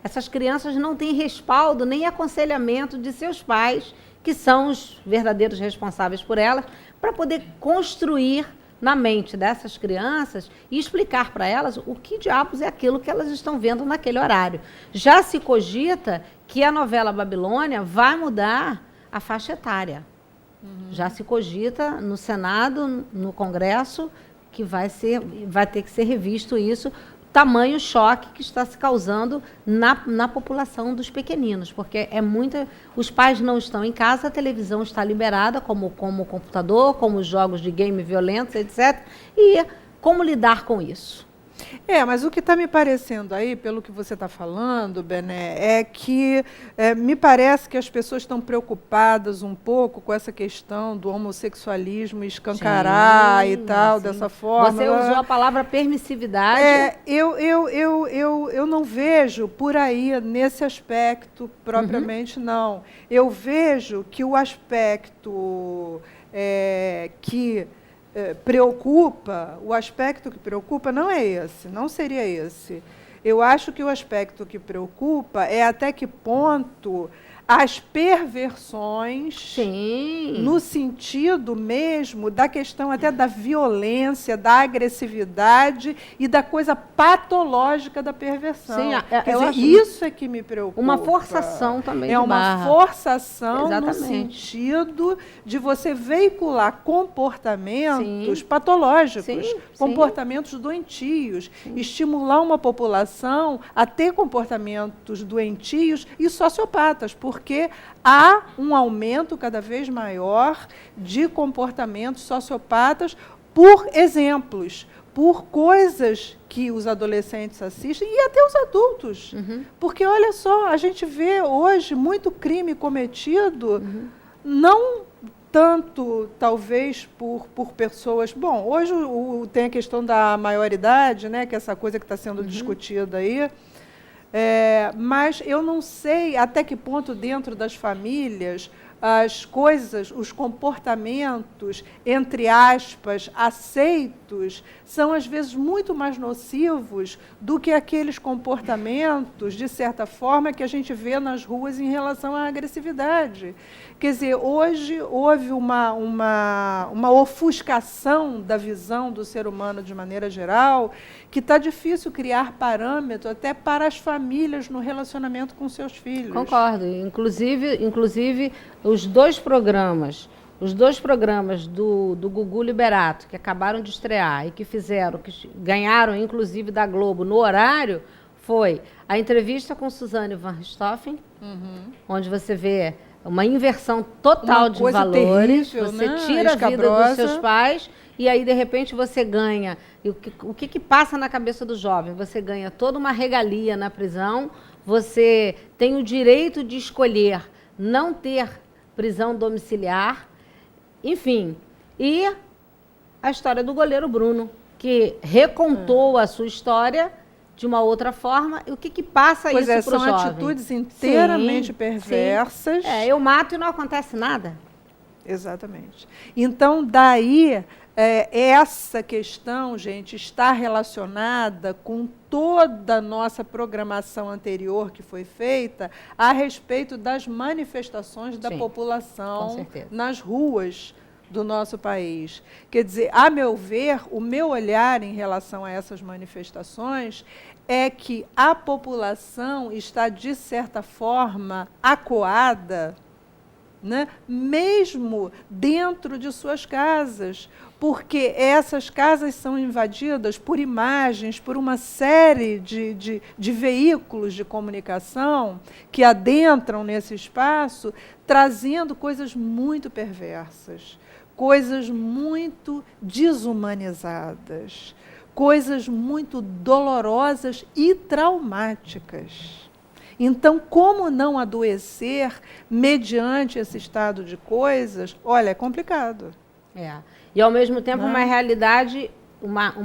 essas crianças não têm respaldo nem aconselhamento de seus pais, que são os verdadeiros responsáveis por elas, para poder construir na mente dessas crianças e explicar para elas o que diabos é aquilo que elas estão vendo naquele horário. Já se cogita que a novela Babilônia vai mudar a faixa etária. Já se cogita no Senado, no Congresso, que vai ter que ser revisto isso, tamanho choque que está se causando na população dos pequeninos, porque os pais não estão em casa, a televisão está liberada, como o computador, como os jogos de game violentos, etc. E como lidar com isso? Mas o que está me parecendo aí, pelo que você está falando, Bené, é que me parece que as pessoas estão preocupadas um pouco com essa questão do homossexualismo escancarar e tal, dessa forma. Você usou a palavra permissividade. Eu não vejo por aí, nesse aspecto, propriamente, não. Eu vejo que o aspecto que preocupa, o aspecto que preocupa não é esse, não seria esse. Eu acho que o aspecto que preocupa é até que ponto as perversões, Sim, no sentido mesmo da questão até da violência, da agressividade e da coisa patológica da perversão. Sim, Quer eu dizer, acho isso é que me preocupa. uma forçação também de É uma barra. forçação no Exatamente. sentido de você veicular comportamentos Sim. patológicos, Sim, comportamentos doentios, estimular uma população a ter comportamentos doentios e sociopatas, porque há um aumento cada vez maior de comportamentos sociopatas por exemplos, por coisas que os adolescentes assistem e até os adultos. Porque, olha só, a gente vê hoje muito crime cometido, não tanto, talvez, por pessoas... Bom, hoje tem a questão da maioridade, né, que é essa coisa que está sendo discutida aí, mas eu não sei até que ponto dentro das famílias as coisas, os comportamentos, entre aspas, aceitos, são às vezes muito mais nocivos do que aqueles comportamentos, de certa forma, que a gente vê nas ruas em relação à agressividade. Quer dizer, hoje houve uma ofuscação da visão do ser humano de maneira geral, que está difícil criar parâmetro até para as famílias no relacionamento com seus filhos. Concordo. Inclusive os dois programas do Gugu Liberato, que acabaram de estrear e que ganharam, inclusive, da Globo no horário, foi a entrevista com Suzane van Richthofen, onde você vê uma inversão total de valores, terrível, você né? tira a vida dos seus pais e aí, de repente, você ganha. E o que passa na cabeça do jovem? Você ganha toda uma regalia na prisão, você tem o direito de escolher não ter prisão domiciliar, enfim. E a história do goleiro Bruno, que recontou a sua história de uma outra forma. E o que passa isso para o jovem? São atitudes inteiramente perversas. Eu mato e não acontece nada. Exatamente. Então, daí, essa questão, gente, está relacionada com toda a nossa programação anterior que foi feita a respeito das manifestações da população nas ruas do nosso país. Quer dizer, a meu ver, o meu olhar em relação a essas manifestações é que a população está, de certa forma, acuada, né, mesmo dentro de suas casas, porque essas casas são invadidas por imagens, por uma série de veículos de comunicação que adentram nesse espaço, trazendo coisas muito perversas, coisas muito desumanizadas, coisas muito dolorosas e traumáticas. Então, como não adoecer mediante esse estado de coisas? Olha, é complicado. E, ao mesmo tempo, uma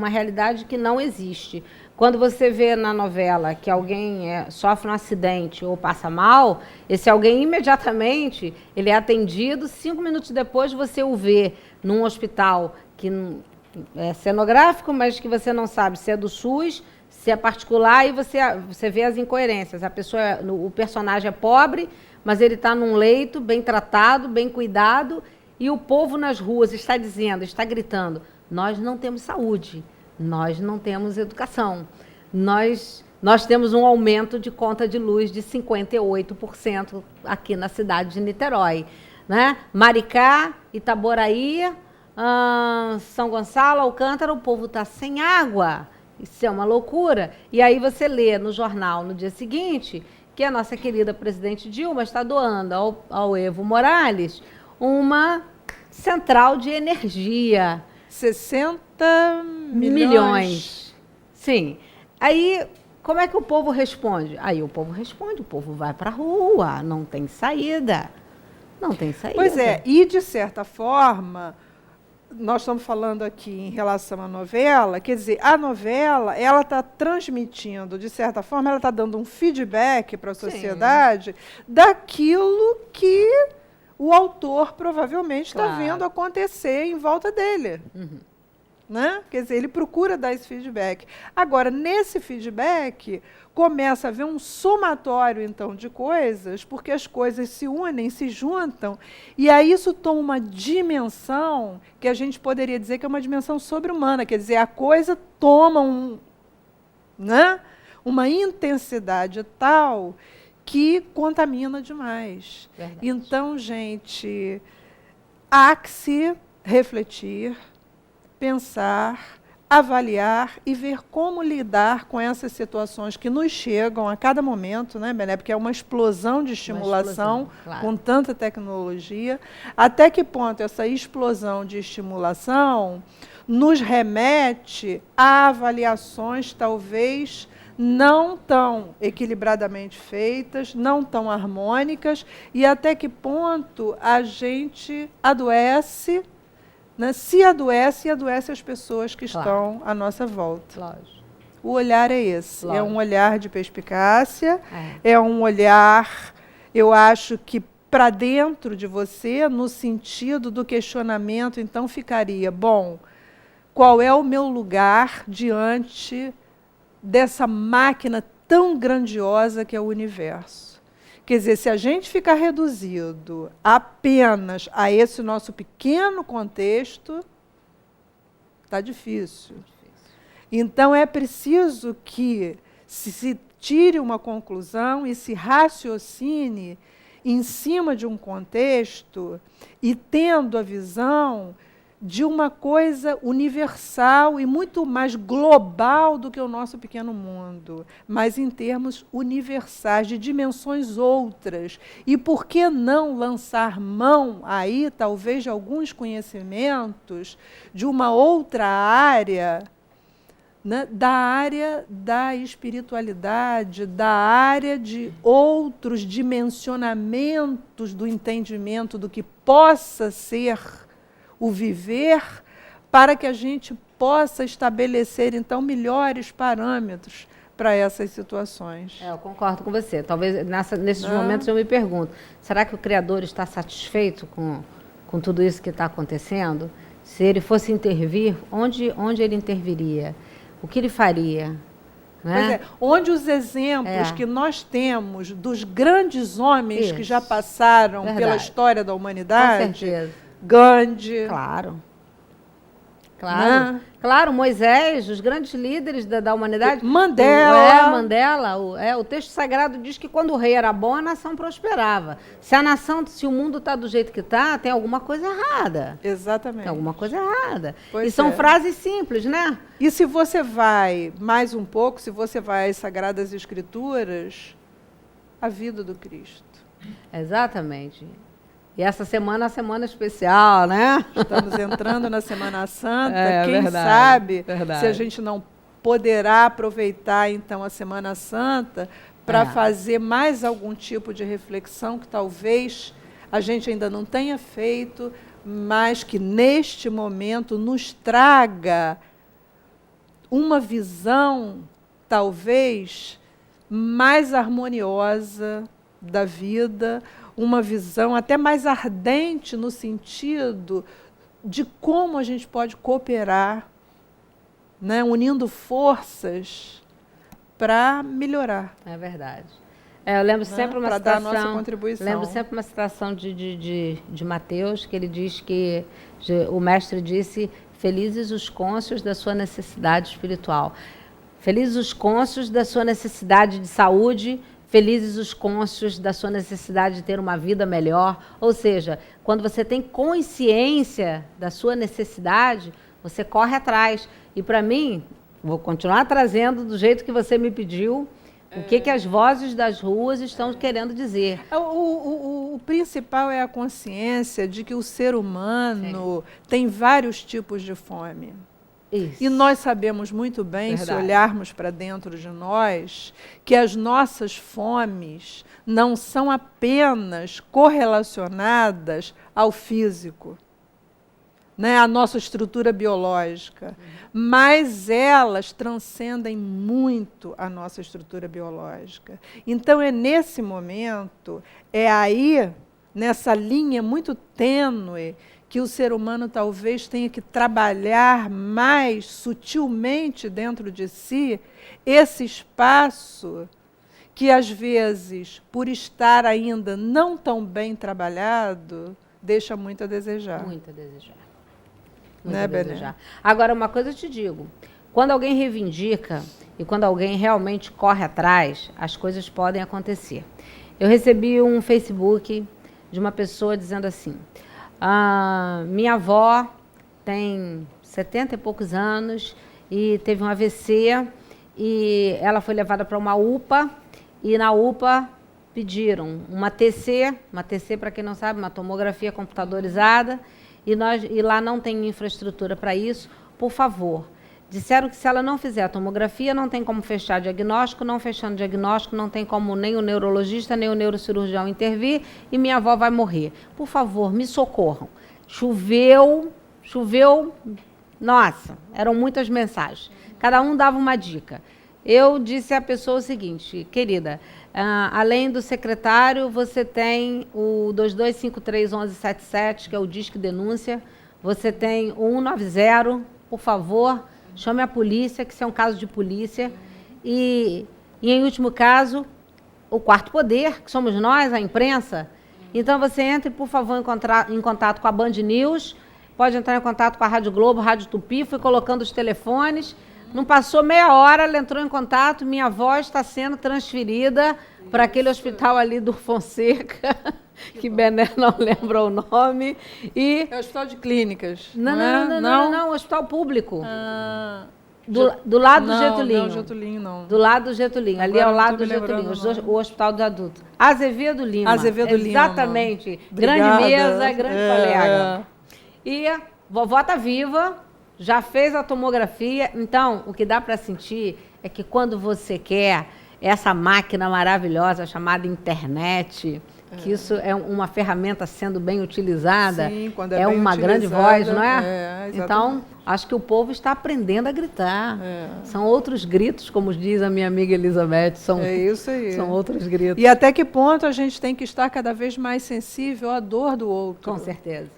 realidade que não existe. Quando você vê na novela que alguém sofre um acidente ou passa mal, esse alguém, imediatamente, ele é atendido, 5 minutos depois você o vê num hospital que é cenográfico, mas que você não sabe se é do SUS, se é particular, e você vê as incoerências. O personagem é pobre, mas ele está num leito bem tratado, bem cuidado, e o povo nas ruas está gritando, nós não temos saúde, nós não temos educação, nós temos um aumento de conta de luz de 58% aqui na cidade de Niterói. Né? Maricá, Itaboraí, São Gonçalo, Alcântara, o povo está sem água. Isso é uma loucura. E aí você lê no jornal no dia seguinte que a nossa querida presidente Dilma está doando ao Evo Morales uma central de energia. 60 milhões. Sim. Aí, como é que o povo responde? Aí o povo vai para a rua, não tem saída. Não tem saída. Pois é, e de certa forma, nós estamos falando aqui em relação à novela, quer dizer, a novela, ela está transmitindo, de certa forma, ela está dando um feedback para a sociedade daquilo que o autor provavelmente está vendo acontecer em volta dele. né? Quer dizer, ele procura dar esse feedback. Agora, nesse feedback, começa a haver um somatório, então, de coisas, porque as coisas se unem, se juntam, e aí isso toma uma dimensão que a gente poderia dizer que é uma dimensão sobre-humana, quer dizer, a coisa toma né, uma intensidade tal que contamina demais. Verdade. Então, gente, há que se refletir, pensar, avaliar e ver como lidar com essas situações que nos chegam a cada momento, né, Bené? Porque é uma explosão de estimulação, claro, com tanta tecnologia. Até que ponto essa explosão de estimulação nos remete a avaliações, talvez, não tão equilibradamente feitas, não tão harmônicas, e até que ponto a gente adoece, né? Se adoece, e adoece as pessoas que estão à nossa volta. Lógico. O olhar é esse. Lógico. É um olhar de perspicácia, é um olhar, eu acho que para dentro de você, no sentido do questionamento, então ficaria, bom, qual é o meu lugar diante dessa máquina tão grandiosa que é o universo? Quer dizer, se a gente ficar reduzido apenas a esse nosso pequeno contexto, está difícil. Então, é preciso que se tire uma conclusão e se raciocine em cima de um contexto e tendo a visão de uma coisa universal e muito mais global do que o nosso pequeno mundo, mas em termos universais, de dimensões outras. E por que não lançar mão aí, talvez, de alguns conhecimentos de uma outra área, né, da área da espiritualidade, da área de outros dimensionamentos do entendimento do que possa ser o viver, para que a gente possa estabelecer, então, melhores parâmetros para essas situações. Eu concordo com você. Talvez nesses momentos eu me pergunto, será que o Criador está satisfeito com tudo isso que está acontecendo? Se ele fosse intervir, onde ele interviria? O que ele faria? Né? Pois é, onde os exemplos que nós temos dos grandes homens que já passaram pela história da humanidade, com certeza. Gandhi. Claro. Claro. Claro, Moisés, os grandes líderes da humanidade. Mandela. O texto sagrado diz que quando o rei era bom, a nação prosperava. Se o mundo está do jeito que está, tem alguma coisa errada. Exatamente. Tem alguma coisa errada. Pois e são frases simples, né? E se você vai mais um pouco, se você vai às Sagradas Escrituras, a vida do Cristo. Exatamente. E essa semana é a semana especial, né? Estamos entrando na Semana Santa. Quem sabe se a gente não poderá aproveitar, então, a Semana Santa para fazer mais algum tipo de reflexão que talvez a gente ainda não tenha feito, mas que, neste momento, nos traga uma visão, talvez, mais harmoniosa da vida, uma visão até mais ardente no sentido de como a gente pode cooperar, né, unindo forças para melhorar. É verdade. Eu lembro sempre uma citação, dar a nossa contribuição. Lembro sempre uma citação de Mateus, que ele diz que o mestre disse: felizes os cônscios da sua necessidade espiritual. Felizes os cônscios da sua necessidade de saúde, felizes os cônscios da sua necessidade de ter uma vida melhor. Ou seja, quando você tem consciência da sua necessidade, você corre atrás. E, para mim, vou continuar trazendo do jeito que você me pediu, o que as vozes das ruas estão querendo dizer. O principal é a consciência de que o ser humano tem vários tipos de fome. Isso. E nós sabemos muito bem, se olharmos para dentro de nós, que as nossas fomes não são apenas correlacionadas ao físico, né, à nossa estrutura biológica, mas elas transcendem muito a nossa estrutura biológica. Então, é nesse momento, é aí, nessa linha muito tênue, que que o ser humano talvez tenha que trabalhar mais sutilmente dentro de si esse espaço que, às vezes, por estar ainda não tão bem trabalhado, deixa muito a desejar. Muito a desejar. Né, Bené? Agora, uma coisa eu te digo, quando alguém reivindica e quando alguém realmente corre atrás, as coisas podem acontecer. Eu recebi um Facebook de uma pessoa dizendo assim, minha avó tem 70 e poucos anos e teve um AVC e ela foi levada para uma UPA e na UPA pediram uma TC para quem não sabe, uma tomografia computadorizada, e lá não tem infraestrutura para isso, por favor. Disseram que se ela não fizer a tomografia, não tem como fechar diagnóstico, não fechando diagnóstico, não tem como nem o neurologista, nem o neurocirurgião intervir, e minha avó vai morrer. Por favor, me socorram. Choveu, nossa, eram muitas mensagens. Cada um dava uma dica. Eu disse à pessoa o seguinte, querida, além do secretário, você tem o 2253-1177, que é o Disque Denúncia, você tem o 190, por favor, chame a polícia, que isso é um caso de polícia, e em último caso, o quarto poder, que somos nós, a imprensa. Então você entre, por favor, em contato com a Band News, pode entrar em contato com a Rádio Globo, Rádio Tupi, fui colocando os telefones. Não passou meia hora, ela entrou em contato, minha avó está sendo transferida para aquele hospital ali do Fonseca, que Bené não lembra o nome. É o Hospital de Clínicas. Não, hospital público. Do lado do Getulinho. Não, Getulinho não. Do lado do Getulinho, ali ao lado do Getulinho, o Hospital do Adulto. Azevedo Lima. Exatamente. Grande mesa, grande colega. E a vovó está viva, já fez a tomografia, então o que dá para sentir é que quando você quer essa máquina maravilhosa chamada internet, que isso é uma ferramenta sendo bem utilizada, sim, quando é bem uma utilizada, grande voz, não é? Então, então, acho que o povo está aprendendo a gritar. São outros gritos, como diz a minha amiga Elizabeth, são outros gritos. E até que ponto a gente tem que estar cada vez mais sensível à dor do outro? Com certeza.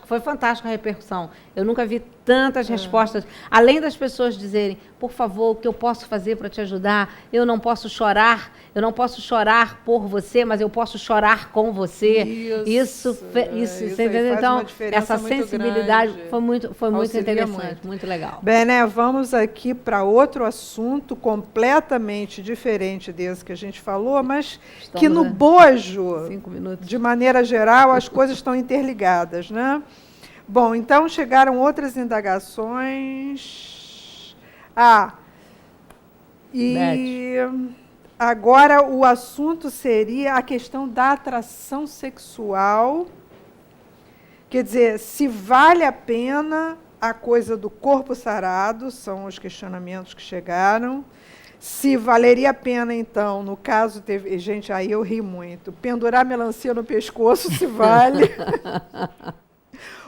Foi fantástico a repercussão. Eu nunca vi tantas respostas. Além das pessoas dizerem, por favor, o que eu posso fazer para te ajudar? Eu não posso chorar por você, mas eu posso chorar com você. Isso então, essa sensibilidade foi muito interessante, muito legal. Bené, vamos aqui para outro assunto completamente diferente desse que a gente falou, mas que no bojo, 5 minutos. De maneira geral, as coisas estão interligadas, né? Bom, então chegaram outras indagações. Agora o assunto seria a questão da atração sexual. Quer dizer, se vale a pena a coisa do corpo sarado, são os questionamentos que chegaram. Se valeria a pena, então, no caso, teve. Gente, aí eu ri muito. Pendurar melancia no pescoço, se vale.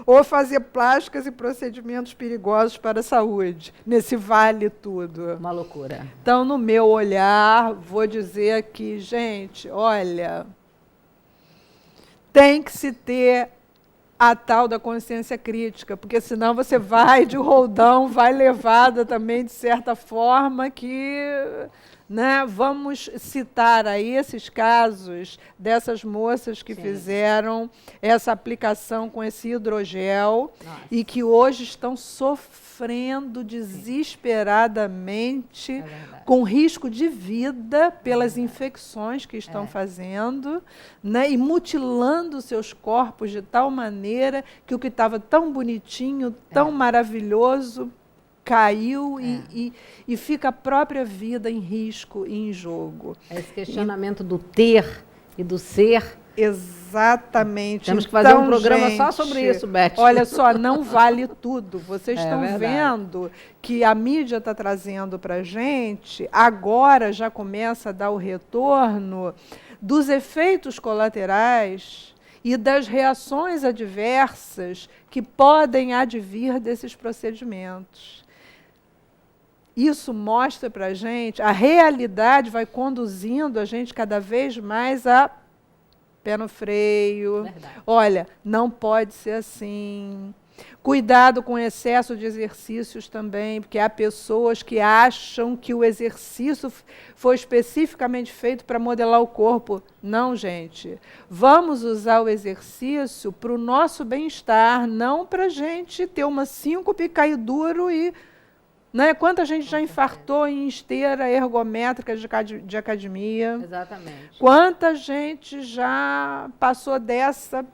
Ou fazer plásticas e procedimentos perigosos para a saúde. Nesse vale tudo. Uma loucura. Então, no meu olhar, vou dizer que, gente, olha, tem que se ter a tal da consciência crítica, porque senão você vai de roldão, vai levada também, de certa forma, que... Né? Vamos citar aí esses casos dessas moças que fizeram essa aplicação com esse hidrogel e que hoje estão sofrendo desesperadamente, com risco de vida pelas infecções que estão fazendo, né? E mutilando seus corpos de tal maneira que o que estava tão bonitinho, tão maravilhoso, caiu e fica a própria vida em risco e em jogo. Esse questionamento do ter e do ser. Exatamente. Temos que fazer um programa só sobre isso, Beth. Olha só, não vale tudo. Vocês estão vendo que a mídia está trazendo para a gente, agora já começa a dar o retorno dos efeitos colaterais e das reações adversas que podem advir desses procedimentos. Isso mostra para a gente, a realidade vai conduzindo a gente cada vez mais a pé no freio. Verdade. Olha, não pode ser assim. Cuidado com o excesso de exercícios também, porque há pessoas que acham que o exercício foi especificamente feito para modelar o corpo. Não, gente. Vamos usar o exercício para o nosso bem-estar, não para a gente ter uma síncope, cair duro e... Né? Quanta gente já infartou em esteira ergométrica de academia. Exatamente. Quanta gente já passou dessa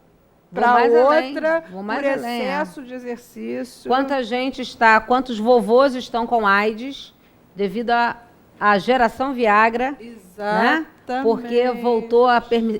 para outra por excesso de exercício. Quantos vovôs estão com AIDS devido à geração Viagra, Exatamente. né? Porque voltou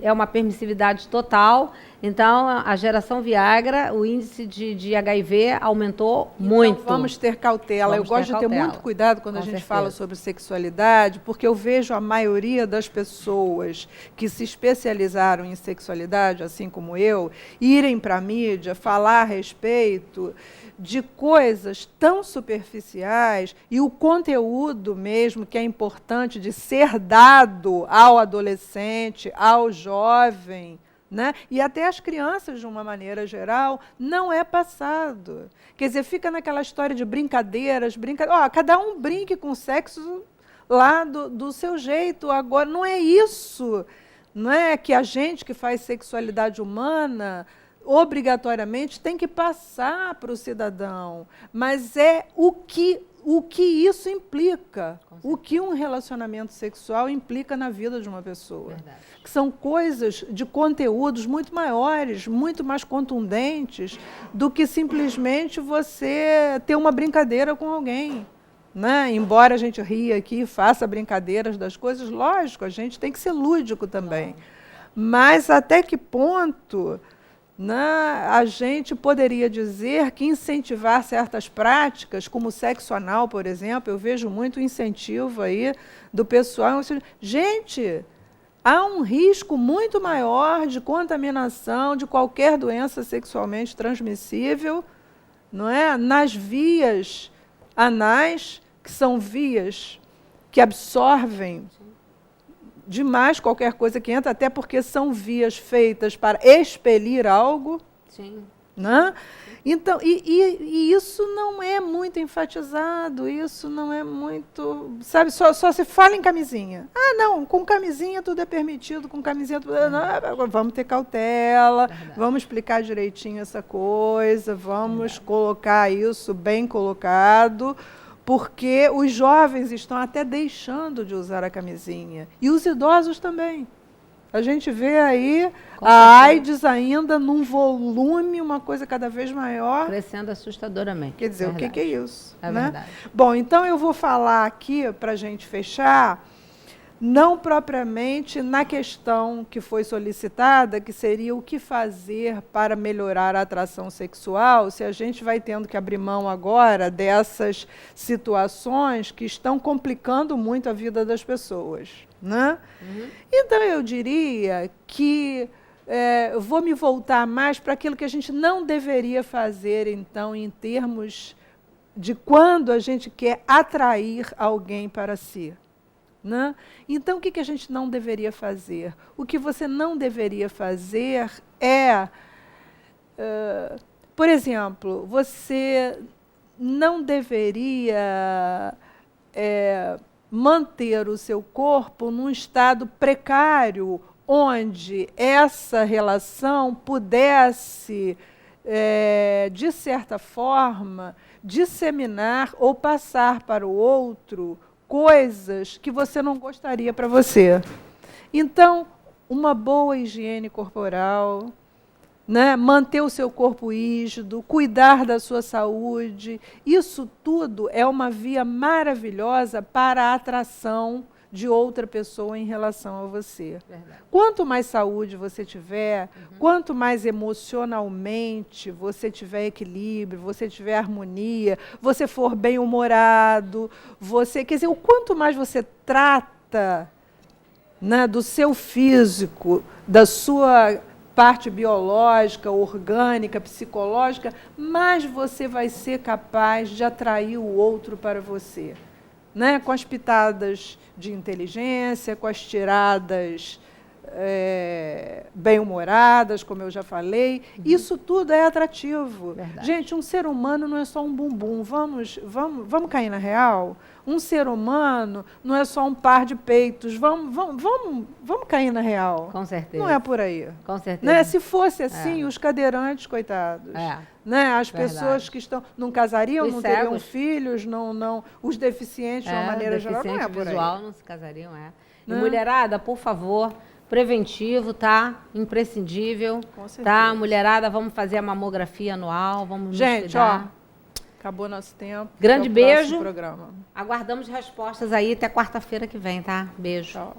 é uma permissividade total. Então, a geração Viagra, o índice de HIV aumentou muito. Então, vamos ter cautela. Eu gosto de ter muito cuidado quando a gente fala sobre sexualidade, porque eu vejo a maioria das pessoas que se especializaram em sexualidade, assim como eu, irem para a mídia falar a respeito de coisas tão superficiais e o conteúdo mesmo que é importante de ser dado ao adolescente, ao jovem, né? E até as crianças, de uma maneira geral, não é passado. Quer dizer, fica naquela história de brincadeiras, cada um brinque com o sexo lá do seu jeito. Agora, não é isso. Não é que a gente que faz sexualidade humana obrigatoriamente tem que passar para o cidadão, mas é o que isso implica, o que um relacionamento sexual implica na vida de uma pessoa. Verdade. Que são coisas de conteúdos muito maiores, muito mais contundentes do que simplesmente você ter uma brincadeira com alguém. Né? Embora a gente ria aqui, faça brincadeiras das coisas, lógico, a gente tem que ser lúdico também. Mas até que ponto... a gente poderia dizer que incentivar certas práticas, como o sexo anal, por exemplo, eu vejo muito incentivo aí do pessoal. Gente, há um risco muito maior de contaminação de qualquer doença sexualmente transmissível, não é? Nas vias anais, que são vias que absorvem demais qualquer coisa que entra, até porque são vias feitas para expelir algo. Sim. Né? Então, e isso não é muito enfatizado, isso não é muito... Sabe, só se fala em camisinha. Ah, não, com camisinha tudo é permitido, com camisinha tudo... Não, vamos ter cautela, vamos explicar direitinho essa coisa, vamos colocar isso bem colocado, porque os jovens estão até deixando de usar a camisinha. E os idosos também. A gente vê aí a AIDS ainda num volume, uma coisa cada vez maior. Crescendo assustadoramente. Quer dizer, o que é isso? É né? verdade. Bom, então eu vou falar aqui, para a gente fechar, não propriamente na questão que foi solicitada, que seria o que fazer para melhorar a atração sexual, se a gente vai tendo que abrir mão agora dessas situações que estão complicando muito a vida das pessoas. Né? Uhum. Então, eu diria que vou me voltar mais para aquilo que a gente não deveria fazer, então, em termos de quando a gente quer atrair alguém para si. Né? Então, o que a gente não deveria fazer? O que você não deveria fazer é, por exemplo, você não deveria manter o seu corpo num estado precário, onde essa relação pudesse, de certa forma, disseminar ou passar para o outro coisas que você não gostaria para você. Então, uma boa higiene corporal, né? Manter o seu corpo rígido, cuidar da sua saúde, isso tudo é uma via maravilhosa para a atração de outra pessoa em relação a você. Verdade. Quanto mais saúde você tiver, quanto mais emocionalmente você tiver equilíbrio, você tiver harmonia, você for bem-humorado, quer dizer, o quanto mais você trata, né, do seu físico, da sua parte biológica, orgânica, psicológica, mais você vai ser capaz de atrair o outro para você. Né, com as pitadas de inteligência, com as tiradas bem-humoradas, como eu já falei. Isso tudo é atrativo. Verdade. Gente, um ser humano não é só um bumbum. Vamos cair na real? Um ser humano não é só um par de peitos. Vamos cair na real. Com certeza. Não é por aí. Com certeza. Né? Se fosse assim, os cadeirantes, coitados. Né? As pessoas que não casariam, não teriam filhos, os deficientes, de uma maneira geral, não é por aí. Visual não se casariam, E mulherada, por favor, preventivo, tá? Imprescindível. Com certeza. Tá? Mulherada, vamos fazer a mamografia anual, vamos nos cuidar. Acabou nosso tempo. Grande beijo. Programa. Aguardamos respostas aí até quarta-feira que vem, tá? Beijo. Tchau.